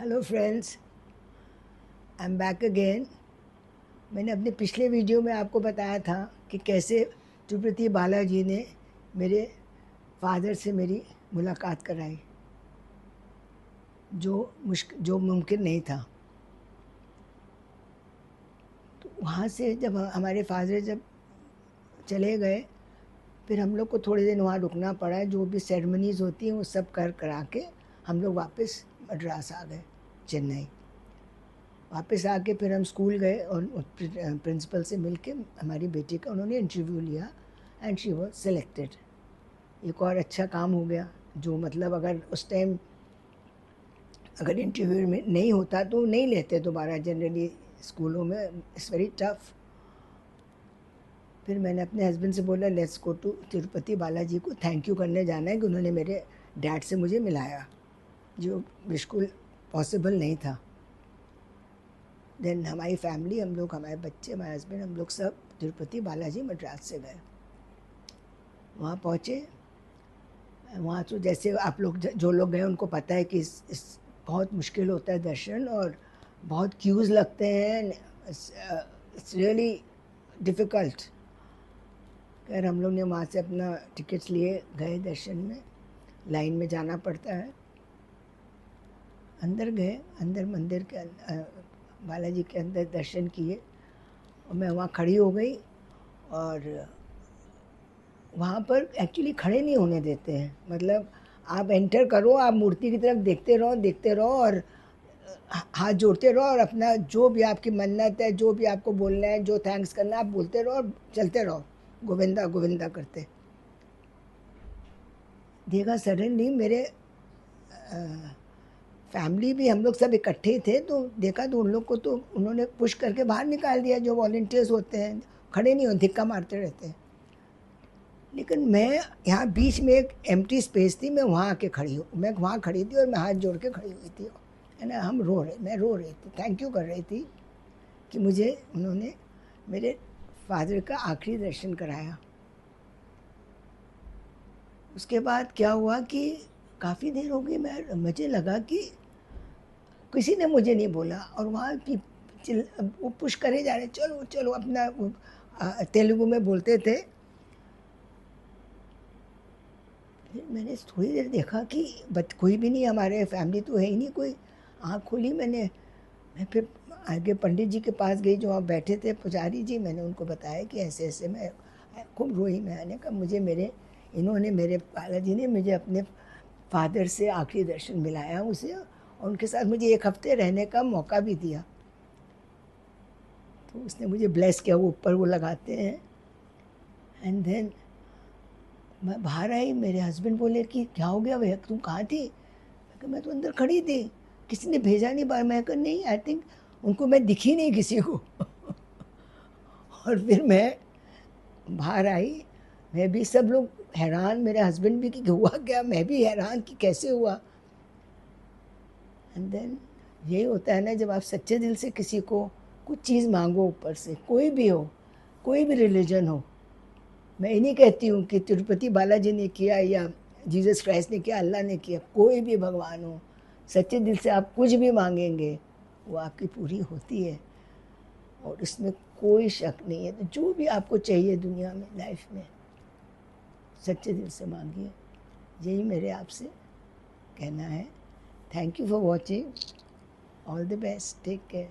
Hello friends, I am back again. मैंने अपने पिछले वीडियो में आपको बताया था कि कैसे तिरुपति बालाजी ने मेरे फादर से मेरी मुलाकात कराई, जो मुमकिन नहीं था। तो वहाँ से जब हमारे फादर जब चले गए, फिर हम लोग को थोड़े दिन वहाँ रुकना पड़ा। जो भी सेरेमनीज़ होती हैं वो सब करा के हम लोग वापस मद्रास आ गए, चेन्नई। वापस आके फिर हम स्कूल गए और प्रिंसिपल से मिल के हमारी बेटी का उन्होंने इंटरव्यू लिया एंड शी वॉज सेलेक्टेड। एक और अच्छा काम हो गया, जो मतलब अगर उस टाइम अगर इंटरव्यू में नहीं होता तो नहीं लेते दोबारा जनरली स्कूलों में। It's very tough. फिर मैंने अपने हस्बैंड से बोला let's go to Tirupati Balaji को थैंक यू करने जाना है कि उन्होंने मेरे डैड से मुझे मिलाया, जो बिल्कुल पॉसिबल नहीं था। देन हमारी फैमिली, हम लोग, हमारे बच्चे, हमारे हस्बैंड, हम लोग सब तिरुपति बालाजी मद्रास से गए। वहाँ पहुँचे। वहाँ तो जैसे आप लोग जो लोग गए उनको पता है कि इस बहुत मुश्किल होता है दर्शन, और बहुत क्यूज़ लगते हैं। It's really difficult. खैर हम लोग ने वहाँ से अपना टिकट्स लिए, गए दर्शन में। लाइन में जाना पड़ता है। अंदर गए, अंदर मंदिर के बालाजी के अंदर दर्शन किए, और मैं वहाँ खड़ी हो गई। और वहाँ पर एक्चुअली खड़े नहीं होने देते हैं। मतलब आप एंटर करो, आप मूर्ति की तरफ देखते रहो और हाथ जोड़ते रहो, और अपना जो भी आपकी मन्नत है, जो भी आपको बोलना है, जो थैंक्स करना है, आप बोलते रहो और चलते रहो, गोविंदा गोविंदा करते। देखा सडनली मेरे फैमिली भी, हम लोग सब इकट्ठे थे, तो देखा तो उन लोग को तो उन्होंने पुश करके बाहर निकाल दिया। जो वॉलंटियर्स होते हैं खड़े नहीं हो, धिक्का मारते रहते हैं। लेकिन मैं यहाँ बीच में एक एम्प्टी स्पेस थी, मैं वहाँ आके खड़ी हूँ। मैं वहाँ खड़ी थी और मैं हाथ जोड़ के खड़ी हुई थी, है ना। मैं रो रही थी, थैंक यू कर रही थी कि मुझे उन्होंने मेरे फादर का आखिरी दर्शन कराया। उसके बाद क्या हुआ कि काफ़ी देर हो गई, मुझे लगा कि किसी ने मुझे नहीं बोला, और वहाँ की वो पुश करे जा रहे, चलो चलो अपना। तेलुगु में बोलते थे। फिर मैंने थोड़ी देर देखा कि कोई भी नहीं, हमारे फैमिली तो है ही नहीं कोई। आँख खोली मैंने। मैं फिर आगे पंडित जी के पास गई, जो वहाँ बैठे थे पुजारी जी। मैंने उनको बताया कि ऐसे ऐसे मैं खूब रोई। मैंने कहा मुझे मेरे बालाजी ने मुझे अपने फादर से आखिरी दर्शन मिलाया उसे, और उनके साथ मुझे 1 हफ्ते रहने का मौका भी दिया। तो उसने मुझे ब्लेस किया, वो ऊपर वो लगाते हैं। एंड देन मैं बाहर आई। मेरे हस्बैंड बोले कि क्या हो गया भैया, तुम कहाँ थी? मैं तो अंदर खड़ी थी, किसी ने भेजा नहीं बाहर। मैं कहा नहीं, आई थिंक उनको मैं दिखी नहीं किसी को। और फिर मैं बाहर आई। मैं भी, सब लोग हैरान, मेरे हस्बैंड भी कि हुआ क्या। मैं भी हैरान कि कैसे हुआ। एंड देन यही होता है ना, जब आप सच्चे दिल से किसी को कुछ चीज़ मांगो ऊपर से, कोई भी हो, कोई भी रिलीजन हो। मैं ये नहीं कहती हूँ कि तिरुपति बालाजी ने किया या जीसस क्राइस्ट ने किया, अल्लाह ने किया, कोई भी भगवान हो, सच्चे दिल से आप कुछ भी मांगेंगे वो आपकी पूरी होती है, और इसमें कोई शक नहीं है। तो जो भी आपको चाहिए दुनिया में, लाइफ में, सच्चे दिल से मांगिए। यही मेरे आपसे कहना है। Thank you for watching. All the best, take care.